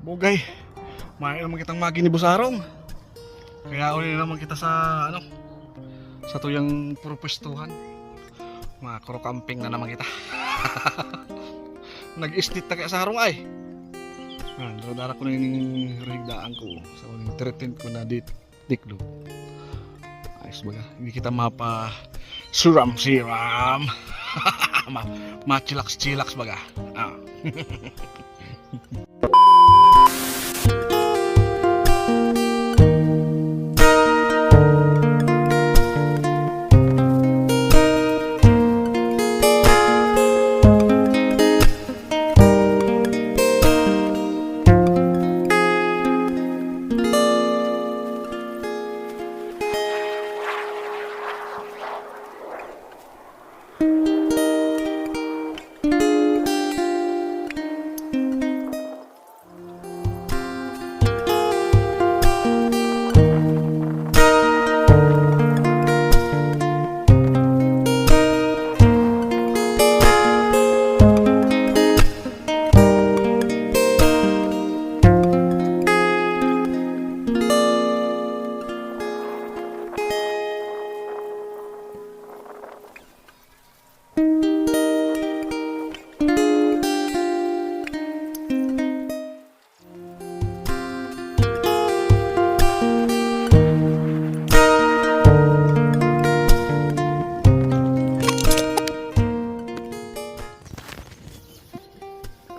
Bugay, may naman kitang magi ni Busarong. Kaya uli naman kita sa sa tuyang purpwestuhan. Makro camping na naman kita. Nag-istit na kaya sa harong ay. Dara ko na yung rigdaan ko. Sa uling treatment ko na diklo. Ayos baga, hindi kita mapa siram. Machilaks baga.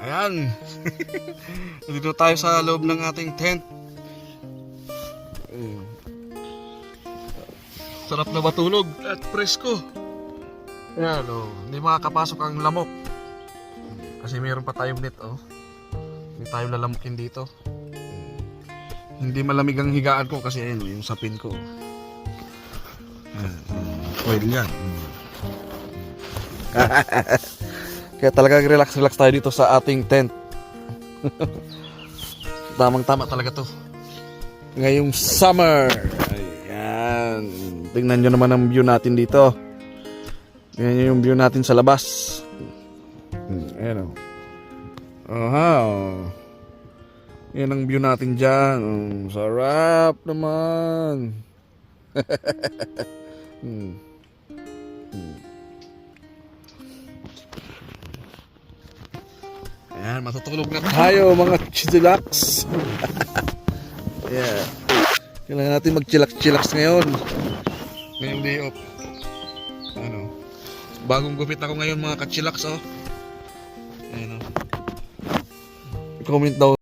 Ayan. Dito tayo sa loob ng ating tent. Sarap na matulog at presko. Ayan hindi makakapasok ang lamok. Kasi mayroon pa tayong net Hindi tayo lalamukin dito. Hindi malamig ang higaan ko kasi ayun yung sapin ko. Oil yan. Kaya talagang relax tayo dito sa ating tent. Tamang-tama talaga to ngayong summer. Ayan. Tingnan nyo naman ang view natin dito. Tingnan nyo yung view natin sa labas. Ayan yan ang view natin dyan. Sarap naman. Ayan, matutulog na tayo mga chidilaks. Yeah. Kailangan natin mag-chillax ngayon. Ngayong day off. Bagong gupit ako ngayon mga ka-chillax Ayan I-comment daw